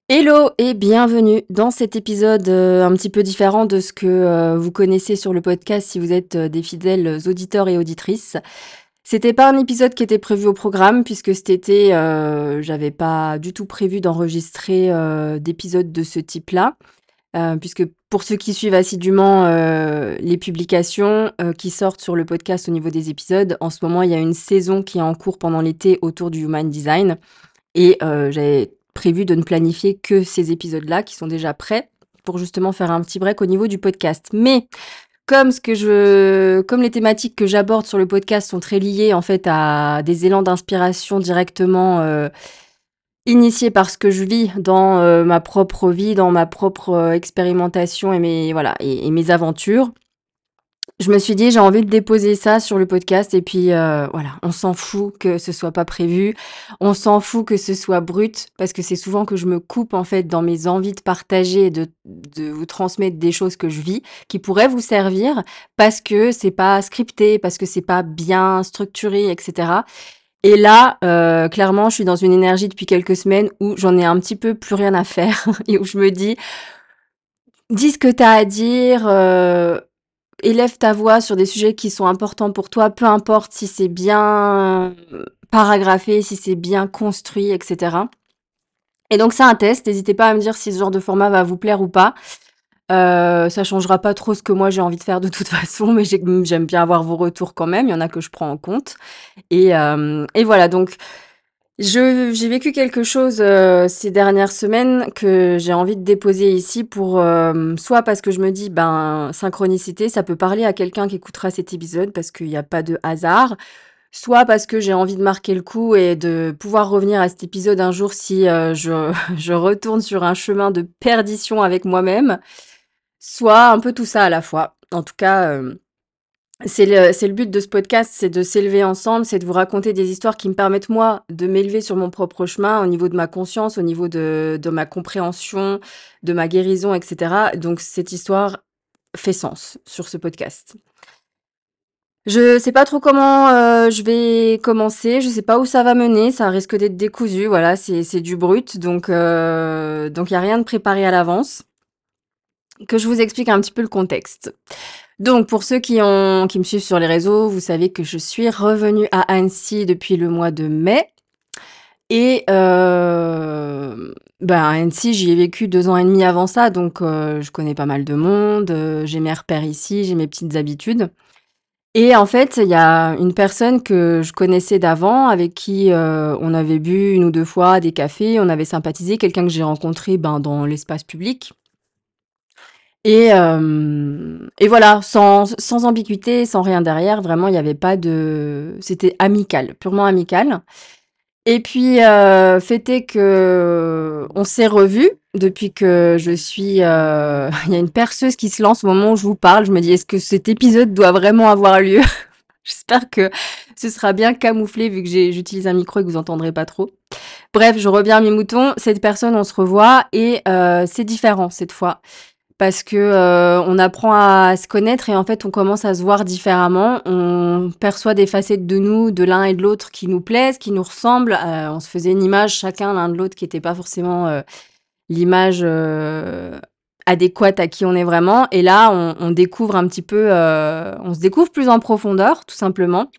Hello et bienvenue dans cet épisode un petit peu différent de ce que vous connaissez sur le podcast si vous êtes des fidèles auditeurs et auditrices. C'était pas un épisode qui était prévu au programme puisque cet été j'avais pas du tout prévu d'enregistrer d'épisodes de ce type-là. Puisque pour ceux qui suivent assidûment les publications qui sortent sur le podcast au niveau des épisodes, en ce moment il y a une saison qui est en cours pendant l'été autour du Human Design. Et j'avais prévu de ne planifier que ces épisodes-là qui sont déjà prêts pour justement faire un petit break au niveau du podcast. Mais comme les thématiques que j'aborde sur le podcast sont très liées en fait à des élans d'inspiration directement, initiés par ce que je vis dans, ma propre vie, dans ma propre, expérimentation et mes aventures. Je me suis dit: «J'ai envie de déposer ça sur le podcast» et puis, voilà, on s'en fout que ce soit pas prévu, on s'en fout que ce soit brut parce que c'est souvent que je me coupe, en fait, dans mes envies de partager et de vous transmettre des choses que je vis, qui pourraient vous servir parce que c'est pas scripté, parce que c'est pas bien structuré et cetera. Et là, clairement, je suis dans une énergie depuis quelques semaines où j'en ai un petit peu plus rien à faire et où je me dis: «Dis ce que tu as à dire, élève ta voix sur des sujets qui sont importants pour toi, peu importe si c'est bien paragraphé, si c'est bien construit, et cetera». Et donc c'est un test, n'hésitez pas à me dire si ce genre de format va vous plaire ou pas. Ça changera pas trop ce que moi j'ai envie de faire de toute façon, mais j'aime bien avoir vos retours quand même, il y en a que je prends en compte. Et voilà, donc j'ai vécu quelque chose, ces dernières semaines que j'ai envie de déposer ici pour, soit parce que je me dis: «Ben, synchronicité, ça peut parler à quelqu'un qui écoutera cet épisode parce qu'il y a pas de hasard», soit parce que j'ai envie de marquer le coup et de pouvoir revenir à cet épisode un jour si, je je retourne sur un chemin de perdition avec moi-même, soit un peu tout ça à la fois. En tout cas, c'est le but de ce podcast, c'est de s'élever ensemble, c'est de vous raconter des histoires qui me permettent, moi, de m'élever sur mon propre chemin, au niveau de ma conscience, au niveau de ma compréhension, de ma guérison, et cetera. Donc cette histoire fait sens sur ce podcast. Je sais pas trop comment, je vais commencer, je sais pas où ça va mener, ça risque d'être décousu, voilà, c'est du brut, donc il y a rien de préparé à l'avance. Que je vous explique un petit peu le contexte. Donc pour ceux qui me suivent sur les réseaux, vous savez que je suis revenue à Annecy depuis le mois de mai et à Annecy, j'y ai vécu 2 ans et demi avant ça, donc je connais pas mal de monde, j'ai mes repères ici, j'ai mes petites habitudes et en fait, il y a une personne que je connaissais d'avant avec qui, on avait bu une ou 2 fois des cafés, on avait sympathisé, quelqu'un que j'ai rencontré, dans l'espace public. Et voilà, sans ambiguïté, sans rien derrière, vraiment il y avait pas de c'était amical, purement amical. Et puis, fait est qu'on s'est revus depuis que je suis, il y a une perceuse qui se lance au moment où je vous parle. Je me dis: «Est-ce que cet épisode doit vraiment avoir lieu?» J'espère que ce sera bien camouflé vu que j'utilise un micro et que vous entendrez pas trop. Bref, je reviens à mes moutons. Cette personne, on se revoit et c'est différent cette fois. Parce que, on apprend à se connaître et en fait, on commence à se voir différemment. On perçoit des facettes de nous, de l'un et de l'autre qui nous plaisent, qui nous ressemblent. On se faisait une image chacun l'un de l'autre qui était pas forcément, l'image, adéquate à qui on est vraiment et là, on découvre un petit peu, on se découvre plus en profondeur, tout simplement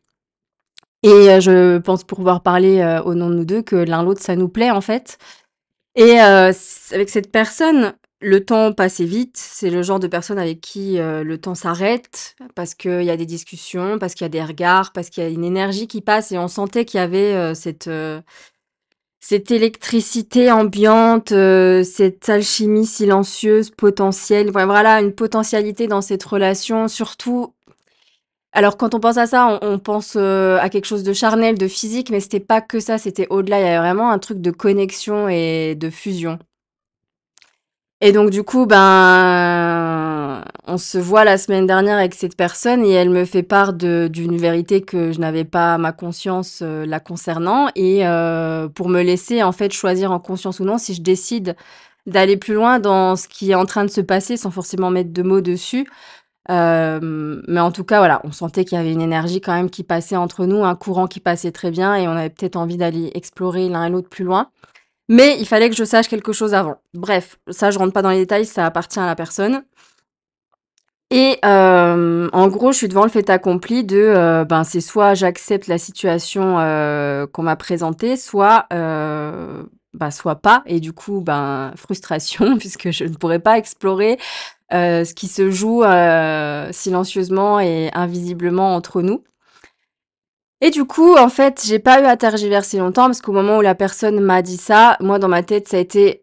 et je pense pouvoir parler, au nom de nous 2 que l'un l'autre, ça nous plaît, en fait. Et avec cette personne, le temps passait vite. C'est le genre de personne avec qui, le temps s'arrête parce qu'il y a des discussions, parce qu'il y a des regards, parce qu'il y a une énergie qui passe et on sentait qu'il y avait, cette électricité ambiante, cette alchimie silencieuse, potentielle. Voilà, une potentialité dans cette relation, surtout alors quand on pense à ça, on pense, à quelque chose de charnel, de physique, mais c'était pas que ça, c'était au-delà. Il y avait vraiment un truc de connexion et de fusion. Et donc du coup, on se voit la semaine dernière avec cette personne et elle me fait part d'une vérité que je n'avais pas à ma conscience, la concernant et pour me laisser, en fait, choisir en conscience ou non si je décide d'aller plus loin dans ce qui est en train de se passer sans forcément mettre de mots dessus. Mais en tout cas, voilà, on sentait qu'il y avait une énergie quand même qui passait entre nous, un courant qui passait très bien et on avait peut-être envie d'aller explorer l'un et l'autre plus loin. Mais il fallait que je sache quelque chose avant. Bref, ça, je rentre pas dans les détails, ça appartient à la personne. Et en gros, je suis devant le fait accompli de, ben, c'est soit j'accepte la situation, qu'on m'a présentée, soit, bah, soit pas et du coup, ben, frustration puisque je ne pourrais pas explorer, ce qui se joue, silencieusement et invisiblement entre nous. Et du coup, en fait, j'ai pas eu à tergiverser longtemps parce qu'au moment où la personne m'a dit ça, moi, dans ma tête, ça a été: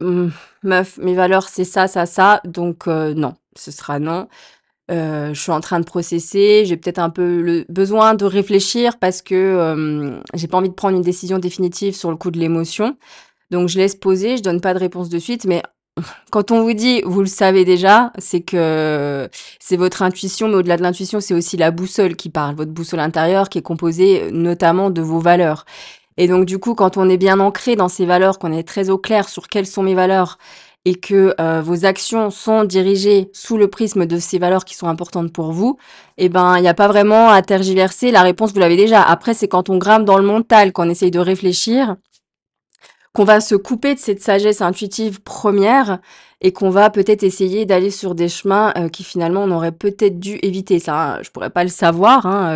Meuf, mes valeurs, c'est ça, donc non, ce sera non». Je suis en train de processer, j'ai peut-être un peu le besoin de réfléchir parce que, j'ai pas envie de prendre une décision définitive sur le coup de l'émotion. Donc je laisse poser, je donne pas de réponse de suite, mais quand on vous dit: «Vous le savez déjà», c'est que c'est votre intuition, mais au-delà de l'intuition, c'est aussi la boussole qui parle, votre boussole intérieure qui est composée, notamment de vos valeurs. Et donc du coup, quand on est bien ancré dans ces valeurs, qu'on est très au clair sur quelles sont mes valeurs et que, vos actions sont dirigées sous le prisme de ces valeurs qui sont importantes pour vous, et ben, il y a pas vraiment à tergiverser, la réponse vous l'avez déjà. Après, c'est quand on grimpe dans le mental, qu'on essaye de réfléchir, qu'on va se couper de cette sagesse intuitive première et qu'on va peut-être essayer d'aller sur des chemins, qui finalement on aurait peut-être dû éviter. Ça, je pourrais pas le savoir, hein,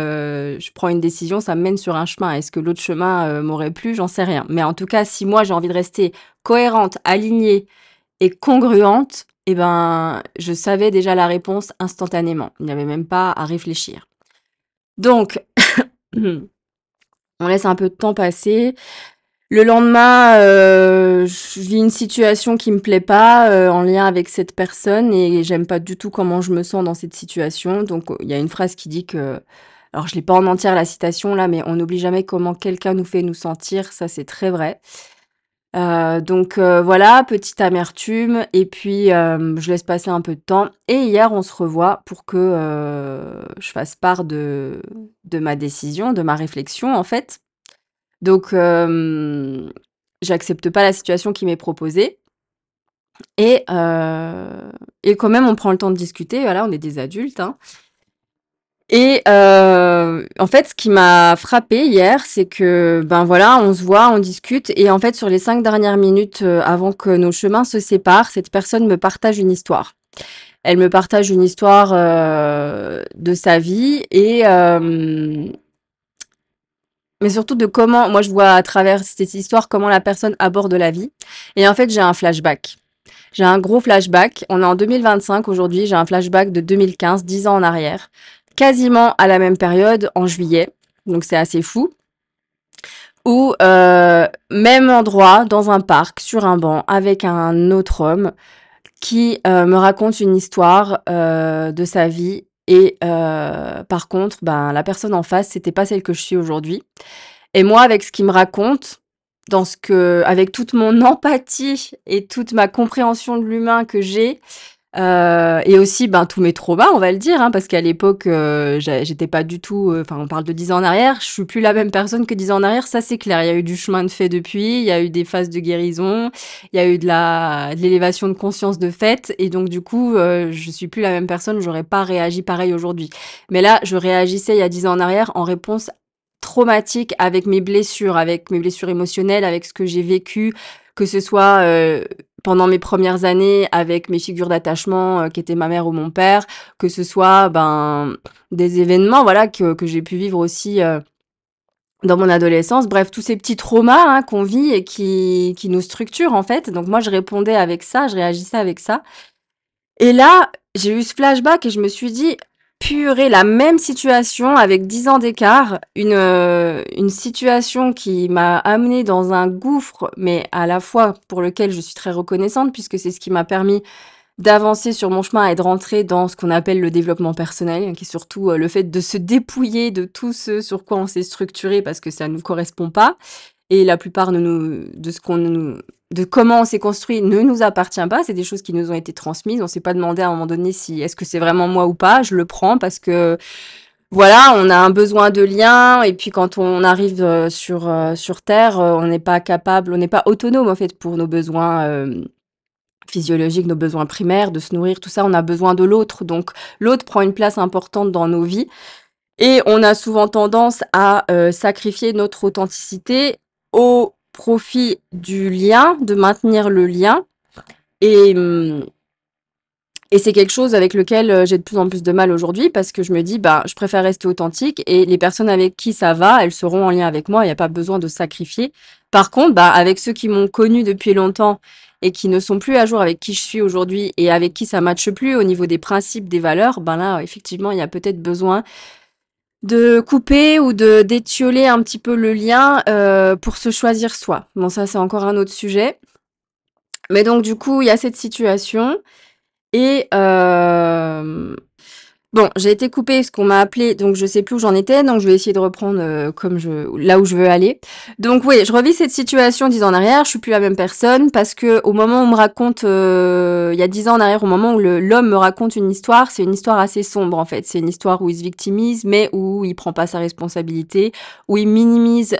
je prends une décision, ça me mène sur un chemin. Est-ce que l'autre chemin, m'aurait plu? J'en sais rien. Mais en tout cas, si moi j'ai envie de rester cohérente, alignée et congruente, et ben, je savais déjà la réponse instantanément. Il n'y avait même pas à réfléchir. Donc, on laisse un peu de temps passer. Le lendemain, je vis une situation qui me plaît pas, en lien avec cette personne et j'aime pas du tout comment je me sens dans cette situation. Donc, il y a une phrase qui dit que alors je l'ai pas en entière la citation là, mais: «On n'oublie jamais comment quelqu'un nous fait nous sentir». Ça, c'est très vrai. Donc, voilà, petite amertume et puis, je laisse passer un peu de temps et hier, on se revoit pour que, je fasse part de ma décision, de ma réflexion, en fait. Donc, j'accepte pas la situation qui m'est proposée et et quand même on prend le temps de discuter, voilà, on est des adultes, hein. Et en fait, ce qui m'a frappée hier, c'est que, ben, voilà, on se voit, on discute et en fait, sur les 5 dernières minutes, avant que nos chemins se séparent, cette personne me partage une histoire. Elle me partage une histoire, de sa vie et mais surtout de comment moi je vois à travers cette histoire, comment la personne aborde la vie et en fait, j'ai un flashback. J'ai un gros flashback. On est en 2025 aujourd'hui, j'ai un flashback de 2015, 10 ans en arrière, quasiment à la même période, en juillet, donc c'est assez fou, où, même endroit, dans un parc, sur un banc, avec un autre homme qui, me raconte une histoire, de sa vie et par contre, ben, la personne en face, c'était pas celle que je suis aujourd'hui. Et moi, avec ce qu'il me raconte, dans ce que avec toute mon empathie et toute ma compréhension de l'humain que j'ai, et aussi, ben, tous mes traumas, on va le dire, hein, parce qu'à l'époque, j'étais pas du tout, enfin, on parle de 10 ans en arrière, je suis plus la même personne que 10 ans en arrière, ça, c'est clair. Il y a eu du chemin de fait depuis, il y a eu des phases de guérison, il y a eu de l'élévation de conscience de fait et donc du coup, je suis plus la même personne, j'aurais pas réagi pareil aujourd'hui. Mais là, je réagissais il y a 10 ans en arrière en réponse traumatique avec mes blessures émotionnelles, avec ce que j'ai vécu, que ce soit, pendant mes premières années avec mes figures d'attachement, qui étaient ma mère ou mon père, que ce soit, ben, des événements, voilà, que j'ai pu vivre aussi, dans mon adolescence. Bref, tous ces petits traumas, hein, qu'on vit et qui nous structurent, en fait. Donc moi, je répondais avec ça, je réagissais avec ça. Et là, j'ai eu ce flashback et je me suis dit: «Purée, la même situation avec 10 ans d'écart, une situation qui m'a amenée dans un gouffre, mais à la fois pour lequel je suis très reconnaissante puisque c'est ce qui m'a permis d'avancer sur mon chemin et de rentrer dans ce qu'on appelle le développement personnel, qui est surtout, le fait de se dépouiller de tout ce sur quoi on s'est structuré parce que ça ne nous correspond pas et la plupart de comment on s'est construit ne nous appartient pas. C'est des choses qui nous ont été transmises. On s'est pas demandé à un moment donné si est-ce que c'est vraiment moi ou pas. Je le prends parce que voilà, on a un besoin de lien et puis quand on arrive, sur terre, on n'est pas capable, on n'est pas autonome en fait pour nos besoins, physiologiques, nos besoins primaires, de se nourrir, tout ça, on a besoin de l'autre. Donc l'autre prend une place importante dans nos vies et on a souvent tendance à, sacrifier notre authenticité au profit du lien, de maintenir le lien. Et, et c'est quelque chose avec lequel j'ai de plus en plus de mal aujourd'hui parce que je me dis, bah, je préfère rester authentique et les personnes avec qui ça va, elles seront en lien avec moi. Il n'y a pas besoin de sacrifier. Par contre, bah, avec ceux qui m'ont connue depuis longtemps et qui ne sont plus à jour avec qui je suis aujourd'hui et avec qui ça matche plus au niveau des principes, des valeurs, ben là, effectivement, il y a peut-être besoin de couper ou de d'étioler un petit peu le lien pour se choisir soi. Bon, ça, c'est encore un autre sujet. Mais donc, du coup, il y a cette situation. Et bon, j'ai été coupée parce qu'on m'a appelé, donc je sais plus où j'en étais, donc je vais essayer de reprendre là où je veux aller. Donc oui, je revis cette situation 10 ans en arrière, je suis plus la même personne parce que au moment où on me raconte, il y a 10 ans en arrière, au moment où l'homme me raconte une histoire, c'est une histoire assez sombre en fait. C'est une histoire où il se victimise, mais où il prend pas sa responsabilité, où il minimise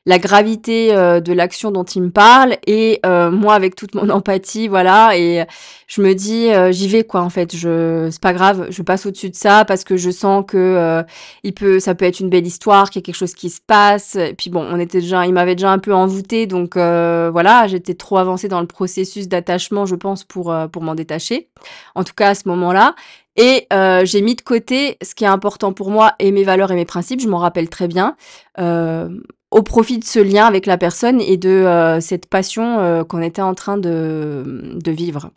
la gravité de l'action dont il me parle et moi avec toute mon empathie, voilà, et je me dis j'y vais quoi en fait, c'est pas grave, je passe au-dessus de ça parce que je sens que ça peut être une belle histoire, qu'il y a quelque chose qui se passe. Et puis bon, il m'avait déjà un peu envoûté, donc voilà, j'étais trop avancée dans le processus d'attachement, je pense, pour m'en détacher. En tout cas à ce moment-là. Et j'ai mis de côté ce qui est important pour moi et mes valeurs et mes principes, je m'en rappelle très bien. Euh, Au profit de ce lien avec la personne et de cette passion qu'on était en train de vivre.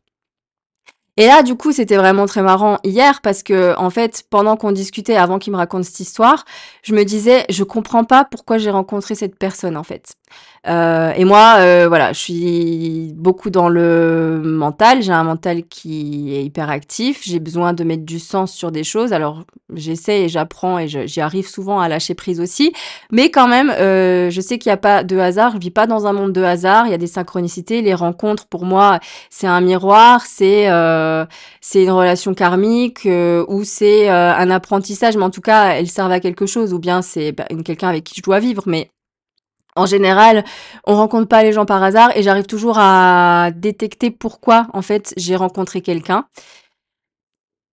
Et là, du coup, c'était vraiment très marrant hier parce que, en fait, pendant qu'on discutait, avant qu'il me raconte cette histoire, je me disais, je comprends pas pourquoi j'ai rencontré cette personne, en fait. Et moi, voilà, je suis beaucoup dans le mental. J'ai un mental qui est hyper actif. J'ai besoin de mettre du sens sur des choses. Alors, j'essaie et j'apprends et j'y arrive souvent à lâcher prise aussi. Mais quand même, je sais qu'il n'y a pas de hasard. Je vis pas dans un monde de hasard. Il y a des synchronicités. Les rencontres, pour moi, c'est un miroir. C'est une relation karmique ou c'est un apprentissage. Mais en tout cas, elles servent à quelque chose. Ou bien c'est quelqu'un avec qui je dois vivre. Mais en général, on rencontre pas les gens par hasard et j'arrive toujours à détecter pourquoi, en fait, j'ai rencontré quelqu'un.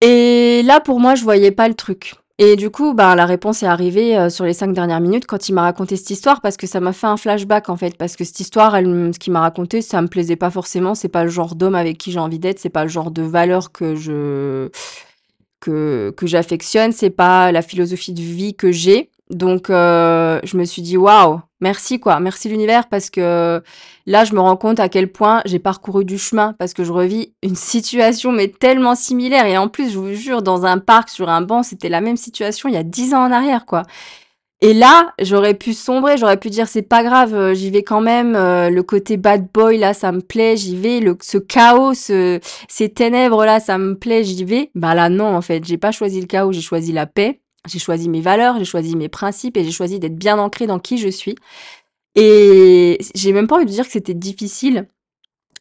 Et là, pour moi, je voyais pas le truc. Et du coup, bah, la réponse est arrivée sur les 5 dernières minutes quand il m'a raconté cette histoire parce que ça m'a fait un flashback, en fait. Parce que cette histoire, ce qu'il m'a raconté, ça me plaisait pas forcément. C'est pas le genre d'homme avec qui j'ai envie d'être. C'est pas le genre de valeur que j'affectionne, c'est pas la philosophie de vie que j'ai. Donc je me suis dit waouh, merci quoi, merci l'univers parce que là je me rends compte à quel point j'ai parcouru du chemin parce que je revis une situation mais tellement similaire et en plus je vous jure dans un parc sur un banc, c'était la même situation il y a 10 ans en arrière quoi. Et là, j'aurais pu sombrer, j'aurais pu dire c'est pas grave, j'y vais quand même, le côté bad boy là, ça me plaît, j'y vais, ce chaos, ces ténèbres là, ça me plaît, j'y vais. Bah là non, en fait, j'ai pas choisi le chaos, j'ai choisi la paix, j'ai choisi mes valeurs, j'ai choisi mes principes et j'ai choisi d'être bien ancrée dans qui je suis. Et j'ai même pas envie de dire que c'était difficile.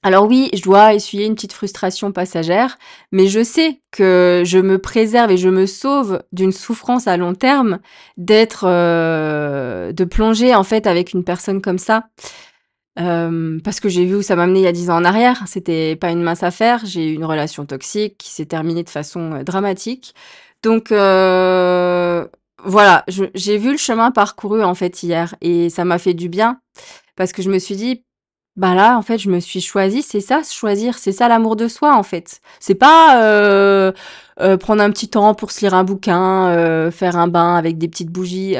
Alors oui, je dois essuyer une petite frustration passagère, mais je sais que je me préserve et je me sauve d'une souffrance à long terme de plonger en fait avec une personne comme ça. Parce que j'ai vu où ça m'a mené il y a 10 ans en arrière. C'était pas une mince affaire. J'ai eu une relation toxique qui s'est terminée de façon dramatique. Donc voilà, j'ai vu le chemin parcouru en fait hier et ça m'a fait du bien parce que je me suis dit bah là, en fait, je me suis choisie, c'est ça, se choisir, c'est ça l'amour de soi, en fait. C'est pas prendre un petit temps pour se lire un bouquin, faire un bain avec des petites bougies.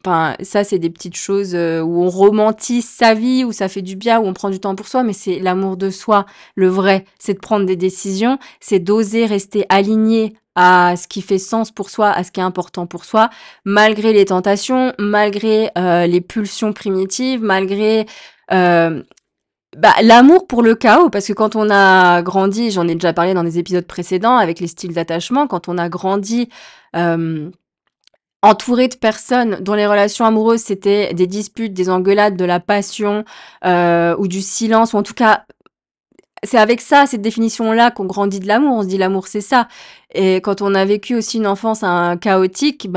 Enfin, ça, c'est des petites choses où on romantise sa vie, où ça fait du bien, où on prend du temps pour soi, mais c'est l'amour de soi, le vrai. C'est de prendre des décisions, c'est d'oser rester aligné à ce qui fait sens pour soi, à ce qui est important pour soi, malgré les tentations, malgré les pulsions primitives, malgré euh, l'amour pour le chaos, parce que quand on a grandi, j'en ai déjà parlé dans des épisodes précédents avec les styles d'attachement, quand on a grandi euh, entouré de personnes dont les relations amoureuses c'était des disputes, des engueulades, de la passion ou du silence, ou en tout cas c'est avec ça, cette définition-là qu'on grandit de l'amour. On se dit l'amour c'est ça. Et quand on a vécu aussi une enfance chaotique,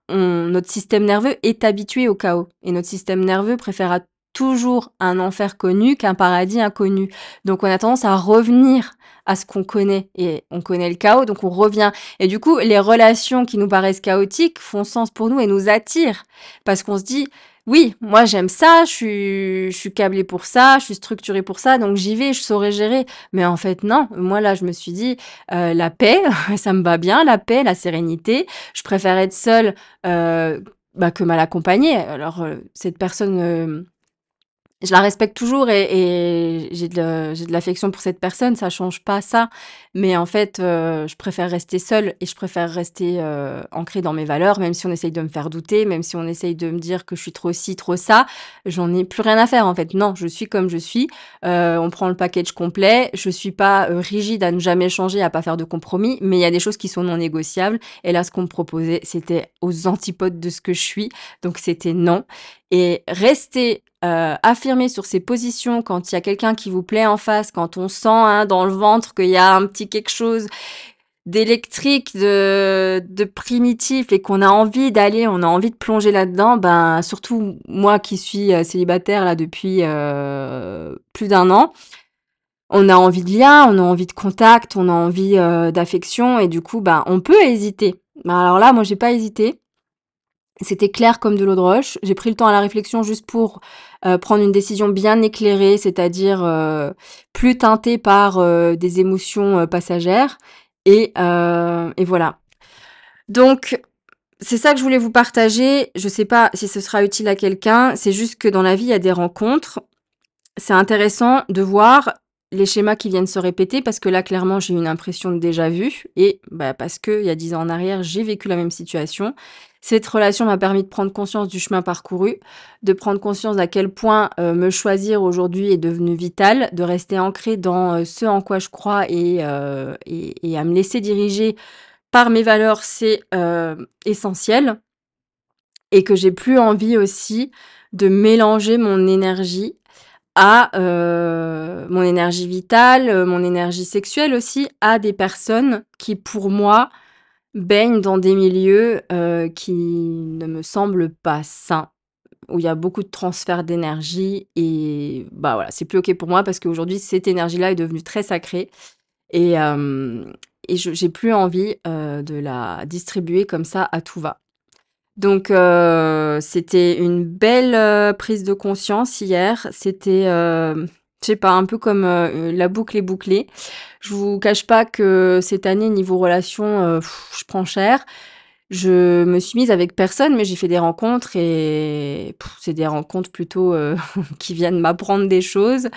notre système nerveux est habitué au chaos. Et notre système nerveux préférera toujours un enfer connu qu'un paradis inconnu. Donc on a tendance à revenir à ce qu'on connaît. Et on connaît le chaos, donc on revient. Et du coup, les relations qui nous paraissent chaotiques font sens pour nous et nous attirent. Parce qu'on se dit, Oui, moi j'aime ça, je suis câblée pour ça, je suis structurée pour ça, donc j'y vais, je saurais gérer. Mais en fait, non. Moi, là, je me suis dit, la paix, ça me va bien, la paix, la sérénité. Je préfère être seule, bah, que mal accompagnée. Alors, cette personne, je la respecte toujours et j'ai de l'affection pour cette personne, ça change pas ça. Mais en fait, je préfère rester seule et je préfère rester, ancrée dans mes valeurs, même si on essaye de me faire douter, même si on essaye de me dire que je suis trop ci, trop ça, j'en ai plus rien à faire, en fait. Non, je suis comme je suis, on prend le package complet. Je suis pas, rigide à ne jamais changer, à pas faire de compromis, mais il y a des choses qui sont non négociables et là, ce qu'on me proposait, c'était aux antipodes de ce que je suis, donc c'était non et rester affirmer sur ses positions quand il y a quelqu'un qui vous plaît en face, quand on sent hein, dans le ventre qu'il y a un petit quelque chose d'électrique, de primitif et qu'on a envie d'aller, on a envie de plonger là-dedans, ben surtout moi qui suis célibataire là depuis plus d'un an, on a envie de lien, on a envie de contact, on a envie d'affection et du coup ben on peut hésiter. Ben, alors là, moi j'ai pas hésité. C'était clair comme de l'eau de roche. J'ai pris le temps à la réflexion juste pour, prendre une décision bien éclairée, c'est-à-dire, plus teintée par, des émotions, passagères et voilà. Donc c'est ça que je voulais vous partager. Je sais pas si ce sera utile à quelqu'un, c'est juste que dans la vie, il y a des rencontres. C'est intéressant de voir les schémas qui viennent se répéter parce que là, clairement, j'ai une impression de déjà vu et bah, parce qu'il y a 10 ans en arrière, j'ai vécu la même situation. Cette relation m'a permis de prendre conscience du chemin parcouru, de prendre conscience à quel point me choisir aujourd'hui est devenu vital, de rester ancré dans ce en quoi je crois et à me laisser diriger par mes valeurs, c'est essentiel et que j'ai plus envie aussi de mélanger mon énergie vitale, mon énergie sexuelle aussi, à des personnes qui, pour moi, baignent dans des milieux, qui ne me semblent pas sains, où il y a beaucoup de transfert d'énergie et bah, voilà, c'est plus OK pour moi parce qu'aujourd'hui, cette énergie-là est devenue très sacrée et hem et je j'ai plus envie, de la distribuer comme ça à tout va. Donc c'était une belle, prise de conscience hier. C'était, je sais pas, un peu comme, la boucle est bouclée. Je vous cache pas que cette année niveau relations, je prends cher. Je me suis mise avec personne, mais j'ai fait des rencontres et c'est des rencontres plutôt, qui viennent m'apprendre des choses,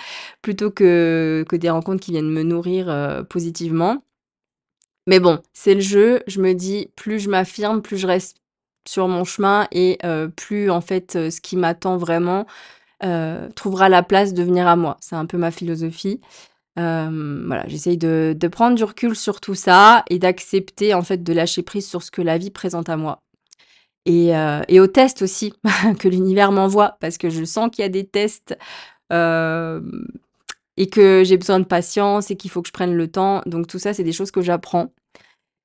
plutôt que des rencontres qui viennent me nourrir, positivement. Mais bon, c'est le jeu. Je me dis: «Plus je m'affirme, plus je reste sur mon chemin et plus en fait, ce qui m'attend vraiment, trouvera la place de venir à moi». C'est un peu ma philosophie. Voilà, j'essaye de prendre du recul sur tout ça et d'accepter en fait de lâcher prise sur ce que la vie présente à moi et aux tests aussi que l'univers m'envoie parce que je sens qu'il y a des tests, hem et que j'ai besoin de patience et qu'il faut que je prenne le temps. Donc tout ça, c'est des choses que j'apprends.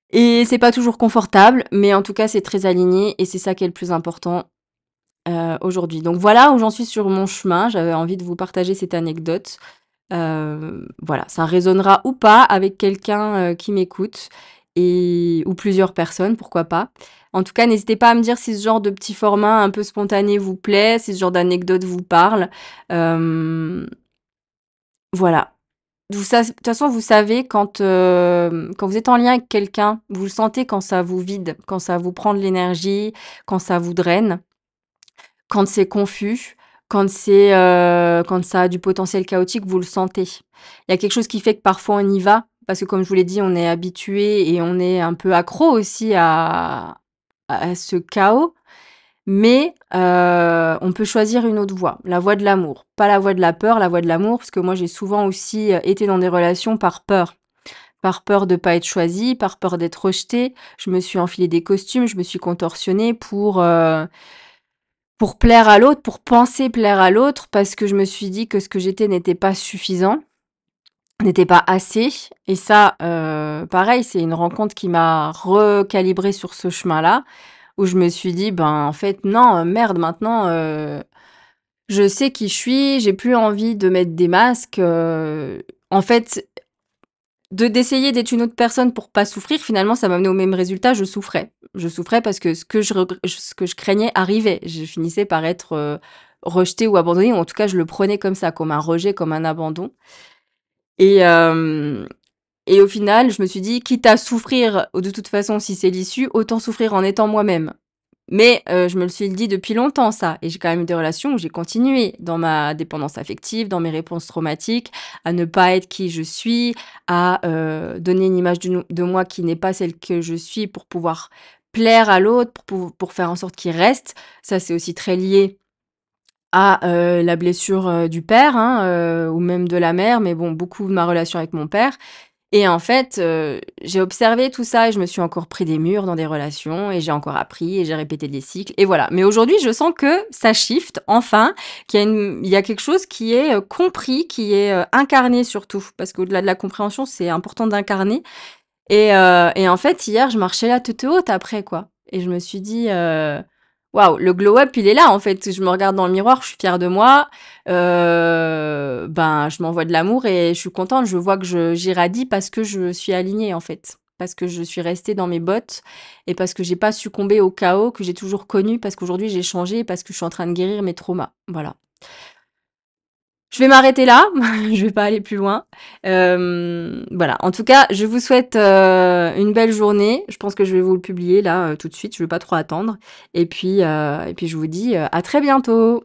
Et c'est pas toujours confortable, mais en tout cas, c'est très aligné et c'est ça qui est le plus important, aujourd'hui. Donc voilà où j'en suis sur mon chemin. J'avais envie de vous partager cette anecdote. Voilà, ça résonnera ou pas avec quelqu'un, qui m'écoute et ou plusieurs personnes, pourquoi pas. En tout cas, n'hésitez pas à me dire si ce genre de petit format un peu spontané vous plaît, si ce genre d'anecdote vous parle. Hem, voilà. De toute façon, vous savez quand vous êtes en lien avec quelqu'un, vous le sentez quand ça vous vide, quand ça vous prend de l'énergie, quand ça vous draine, quand c'est confus, quand ça a du potentiel chaotique, vous le sentez. Il y a quelque chose qui fait que parfois on y va, parce que comme je vous l'ai dit, on est habitué et on est un peu accro aussi à ce chaos, mais on peut choisir une autre voie, la voie de l'amour. Pas la voie de la peur, la voie de l'amour, parce que moi j'ai souvent aussi, été dans des relations par peur. Par peur de pas être choisie, par peur d'être rejetée. Je me suis enfilé des costumes, je me suis contorsionnée pour plaire à l'autre, pour penser plaire à l'autre, parce que je me suis dit que ce que j'étais n'était pas suffisant, n'était pas assez et ça, pareil, c'est une rencontre qui m'a recalibrée sur ce chemin-là, où je me suis dit: «Ben, en fait, non, merde, maintenant, je sais qui je suis, j'ai plus envie de mettre des masques», en fait, d'essayer d'être une autre personne pour pas souffrir, finalement, ça m'a amené au même résultat, je souffrais. Je souffrais parce que ce que je craignais arrivait. Je finissais par être, rejetée ou abandonnée, ou en tout cas, je le prenais comme ça, comme un rejet, comme un abandon et hem et au final, je me suis dit: «Quitte à souffrir, de toute façon, si c'est l'issue, autant souffrir en étant moi-même». Mais je me le suis dit depuis longtemps ça et j'ai quand même eu des relations où j'ai continué dans ma dépendance affective, dans mes réponses traumatiques, à ne pas être qui je suis, à, donner une image de moi qui n'est pas celle que je suis pour pouvoir plaire à l'autre, pour faire en sorte qu'il reste. Ça, c'est aussi très lié à, la blessure, du père, hein, ou même de la mère, mais bon, beaucoup de ma relation avec mon père et en fait, j'ai observé tout ça et je me suis encore pris des murs dans des relations et j'ai encore appris et j'ai répété des cycles et voilà. Mais aujourd'hui, je sens que ça shift enfin, il y a quelque chose qui est, compris, qui est, incarné surtout. Parce qu'au-delà de la compréhension, c'est important d'incarner et en fait, hier, je marchais la tête haute après, quoi et je me suis dit, «Waouh, le glow up, il est là, en fait». Je me regarde dans le miroir, je suis fière de moi, ben, je m'envoie de l'amour et je suis contente. Je vois que j'irradie parce que je suis alignée, en fait. Parce que je suis restée dans mes bottes et parce que j'ai pas succombé au chaos que j'ai toujours connu, parce qu'aujourd'hui j'ai changé et parce que je suis en train de guérir mes traumas. Voilà. Je vais m'arrêter là, je vais pas aller plus loin. Voilà, en tout cas, je vous souhaite, une belle journée. Je pense que je vais vous le publier là, tout de suite, je vais pas trop attendre et puis je vous dis, à très bientôt.